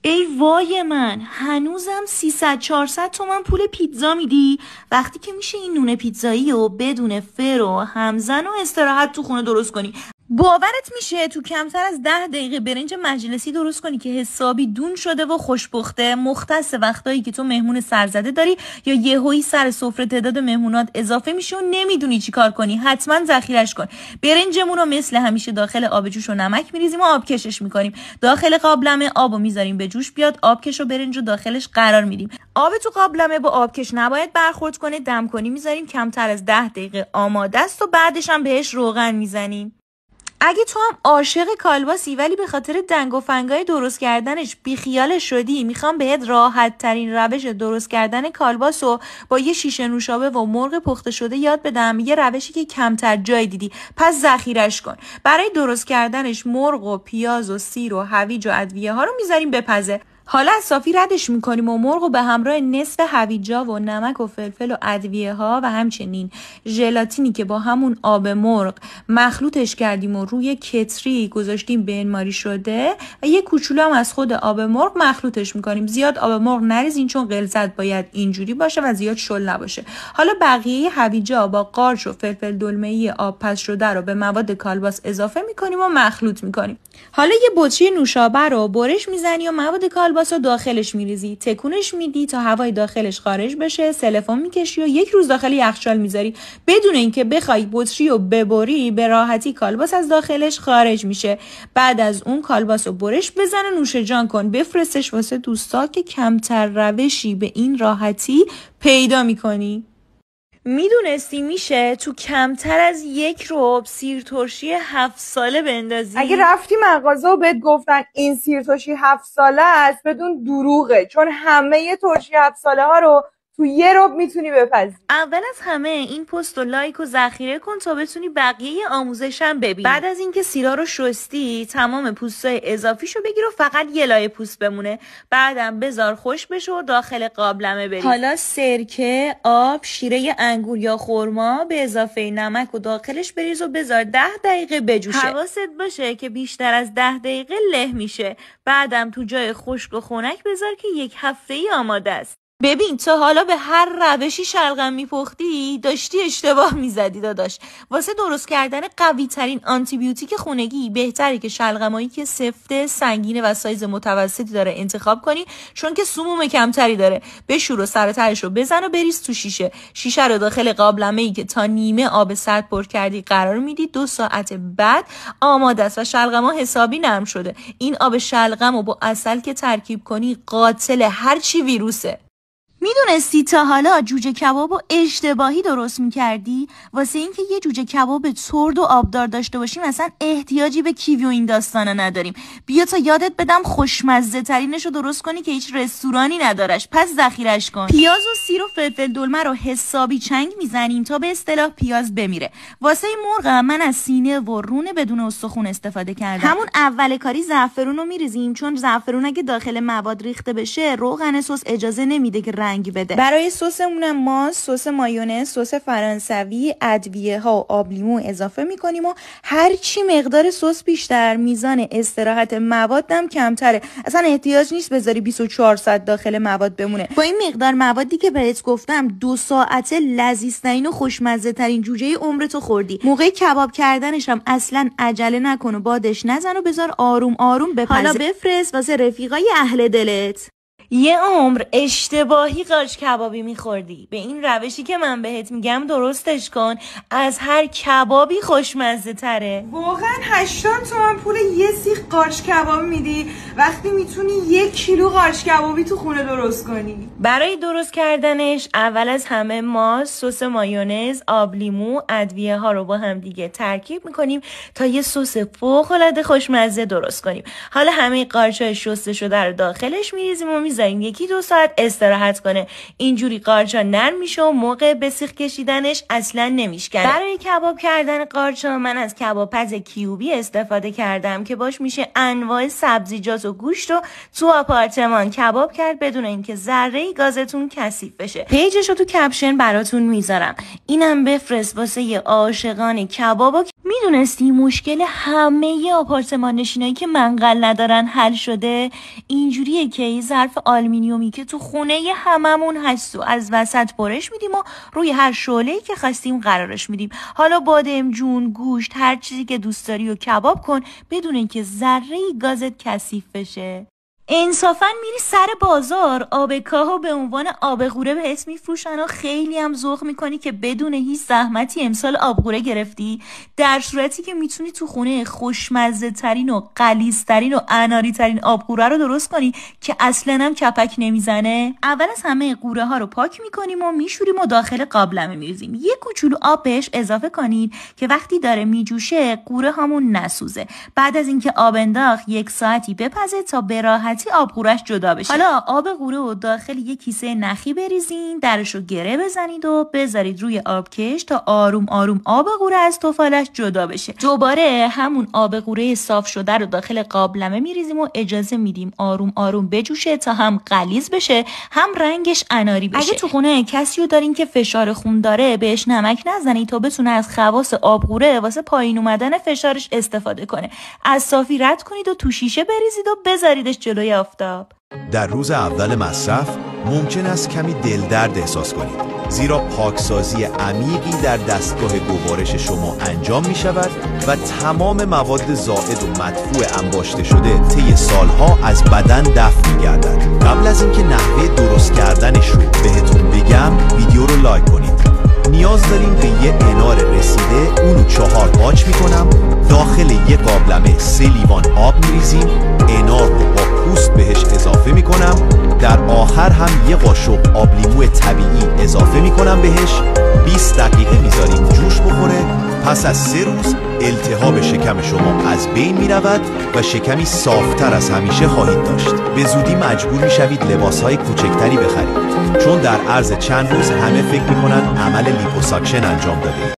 ای وای من، هنوزم 300-400 تومن پول پیتزا میدی؟ وقتی که میشه این نون پیتزایی و بدون فر و همزن و استراحت تو خونه درست کنی. باورت میشه تو کمتر از 10 دقیقه برنج مجلسی درست کنی که حسابی دون شده و خوشبخته، مختص وقتایی که تو مهمون سرزده داری یا یهویی سر سفره تعداد مهمونات اضافه میشه و نمیدونی چی کار کنی. حتما ذخیرش کن. برنجمون رو مثل همیشه داخل آب جوش و نمک میریزیم و آبکشش میکنیم. داخل قابلمه آبو میذاریم به جوش بیاد، آبکش و برنج رو داخلش قرار میدیم. آب تو قابلمه با آبکش نباید برخورد کنه، دم کنی میذاریم کمتر از 10 دقیقه آماده است و بعدش هم بهش روغن میزنیم. اگه تو هم عاشق کالباسی ولی به خاطر دنگ و فنگای درست کردنش بیخیال شدی، میخوام بهت راحت ترین روش درست کردن کالباس رو با یه شیشه نوشابه و مرغ پخته شده یاد بدم. یه روشی که کمتر جای دیدی، پس ذخیرش کن. برای درست کردنش مرغ و پیاز و سیر و هویج و ادویه ها رو میذاریم بپزه. حالا از صافی ردش میکنیم و مرغ رو به همراه نصف هویجا و نمک و فلفل و ادویه ها و همچنین ژلاتینی که با همون آب مرغ مخلوطش کردیم و روی کتری گذاشتیم بنماری شده و یه کوچولو هم از خود آب مرغ مخلوطش میکنیم. زیاد آب مرغ نریزین چون غلظت باید اینجوری باشه و زیاد شل نباشه. حالا بقیه هویجا با قارچ و فلفل دلمه‌ای آب پز شده رو به مواد کالباس اضافه میکنیم و مخلوط میکنیم. حالا یه بطری نوشابه رو برش میزنی و مواد کالباس رو داخلش میریزی، تکونش میدی تا هوای داخلش خارج بشه، سلفون میکشی و 1 روز داخل یخچال میذاری. بدون اینکه بخوای بطری رو ببری، به راحتی کالباس از داخلش خارج میشه. بعد از اون کالباس رو برش بزن و نوش جان کن. بفرستش واسه دوستات که کمتر روشی به این راحتی پیدا میکنی. میدونستی میشه تو کمتر از 1 ربع سیر ترشی 7 ساله بندازی؟ اگه رفتی مغازه و بهت گفتن این سیر ترشی 7 ساله است، بدون دروغه، چون همه ترشی 7 ساله ها رو تو 1 ربع میتونی بپزی. اول از همه این پست و لایک و ذخیره کن تا بتونی بقیه آموزشم ببینی. بعد از اینکه سیرا رو شستی، تمام پوستای اضافیشو بگیر و فقط یه لایه پوست بمونه. بعدم بذار خوش بشه و داخل قابلمه بریز. حالا سرکه، آب، شیره انگور یا خرما به اضافه نمک و داخلش بریز و بذار 10 دقیقه بجوشه. حواست باشه که بیشتر از 10 دقیقه له میشه. بعدم تو جای خشک و خنک بذار که 1 هفته‌ای آماده است. ببین تا حالا به هر روشی شلغم میپختی داشتی اشتباه میزدی داداش. واسه درست کردن قوی ترین آنتی بیوتیک خونگی بهتره که شلغمایی که سفته، سنگینه و سایز متوسطی داره انتخاب کنی، چون که سموم کمتری داره. بشور و سر تهش رو بزن و بریز تو شیشه رو داخل قابلمه‌ای که تا نیمه آب سرد پر کردی قرار میدی. 2 ساعت بعد آماده است و شلغما حسابی نرم شده. این آب شلغم رو با عسل که ترکیب کنی قاتل هر چی ویروسه. میدونستی تا حالا جوجه کباب رو اشتباهی درست میکردی؟ واسه اینکه یه جوجه کباب ترد و آبدار داشته باشیم اصلا احتیاجی به کیوی و این داستانا نداریم. بیا تا یادت بدم خوشمزه ترینش رو درست کنی که هیچ رستورانی ندارش، پس ذخیرش کن. پیاز و سیر و فلفل دلمه رو حسابی چنگ میزنیم تا به اصطلاح پیاز بمیره. واسه مرغ من از سینه و رون بدون استخون استفاده کردم. همون اول کاری زعفرون رو میریزیم، چون زعفرون اگه داخل مواد ریخته بشه روغن سس اجازه نمیده که رنگ بده. برای سسمون ما سس مایونز، سس فرانسوی، ادویه ها و آب لیمو اضافه میکنیم و هر چی مقدار سس بیشتر، میزان استراحت موادم کمتره. اصلا احتیاج نیست بذاری 24 ساعت داخل مواد بمونه. با این مقدار موادی که بهت گفتم 2 ساعته لذیذترین و خوشمزه ترین جوجه عمرتو خوردی. موقع کباب کردنش هم اصلا عجله نکن و بادش نزن و بذار آروم آروم بپزه. حالا بفرست واسه رفیقای اهل دلت. یه عمر اشتباهی قارچ کبابی میخوردی. به این روشی که من بهت میگم درستش کن، از هر کبابی خوشمزه تره. واقعا 80 تومن پول یه سیخ قارچ کبابی میدی وقتی میتونی 1 کیلو قارچ کبابی تو خونه درست کنی. برای درست کردنش اول از همه ما سس مایونز، آب لیمو، ادویه ها رو با هم دیگه ترکیب میکنیم تا یه سس فوق‌العاده خوشمزه درست کنیم. حالا همه قارچ‌های شسته شده رو داخلش میریزیم و میذاریم 1-2 ساعت استراحت کنه. اینجوری قارچا نرم میشه و موقع به سیخ کشیدنش اصلا نمیشکنه. برای کباب کردن قارچا من از کبابپز کیوبی استفاده کردم که باش میشه انواع سبزیجات و گوشت رو تو آپارتمان کباب کرد بدون اینکه ذره گازتون کثیف بشه. پیجشو تو کپشن براتون میذارم. اینم بفرست واسه عاشقان کباب. میدونستی مشکل همه آپارتمان نشینایی که منقل ندارن حل شده؟ اینجوریه که این ظرف آلومینیومی که تو خونه هممون هست و از وسط برش میدیم و روی هر شعله‌ای که خواستیم قرارش میدیم. حالا بادمجون، گوشت، هر چیزی که دوست داری و کباب کن بدون اینکه ذره‌ای گازت کثیف بشه. انصافا میری سر بازار آب کاهو به عنوان آب غوره بهت میفروشن و خیلی هم ذوق میکنی که بدون هیچ زحمتی امسال آب غوره گرفتی، در صورتی که میتونی تو خونه خوشمزه ترین و غلیظ ترین و اناری ترین آب غوره رو درست کنی که اصلا هم کپک نمیزنه. اول از همه غوره ها رو پاک میکنیم و میشوریم و داخل قابلمه میریزیم. یه کوچولو آب بهش اضافه کنید که وقتی داره میجوشه غوره هامون نسوزه. بعد از اینکه آب انداخت 1 ساعتی بپزه تا به راحتی آب غورش جدا بشه. حالا آب غوره رو داخل یک کیسه نخی بریزین، درش رو گره بزنید و بذارید روی آبکش تا آروم آروم آب غوره از طفالش جدا بشه. دوباره همون آب غوره صاف شده رو داخل قابلمه میریزیم و اجازه میدیم آروم آروم بجوشه تا هم غلیظ بشه هم رنگش اناری بشه. اگه تو خونه کسی رو دارین که فشار خون داره بهش نمک نزنید تا بتونه از خواص آب غوره واسه پایین اومدن فشارش استفاده کنه. از صافی رد کنید و تو شیشه بریزید و بذاریدش جلوی آفتاب. در روز اول مصرف ممکن است کمی دلدرد احساس کنید، زیرا پاکسازی عمیقی در دستگاه گوارش شما انجام می شود و تمام مواد زائد و مدفوع انباشته شده طی سالها از بدن دفع می گردد. قبل از اینکه نحوه درست کردنش رو بهتون بگم ویدیو رو لایک کنید. نیاز داریم به یه انار رسیده، اونو 4 قاچ میکنم، داخل یه قابلمه 3 لیوان آب میریزیم، انار رو با پوست بهش اضافه میکنم، در آخر هم یه قاشق آب لیمو طبیعی اضافه میکنم بهش، 20 دقیقه میذاریم جوش بخوره. پس از 3 روز التهاب شکم شما از بین میرود و شکمی صافتر از همیشه خواهید داشت. به زودی مجبور میشوید لباسهای کوچکتری بخرید، چون در عرض چند روز همه فکر میکنن عمل لیپوساکشن انجام داده.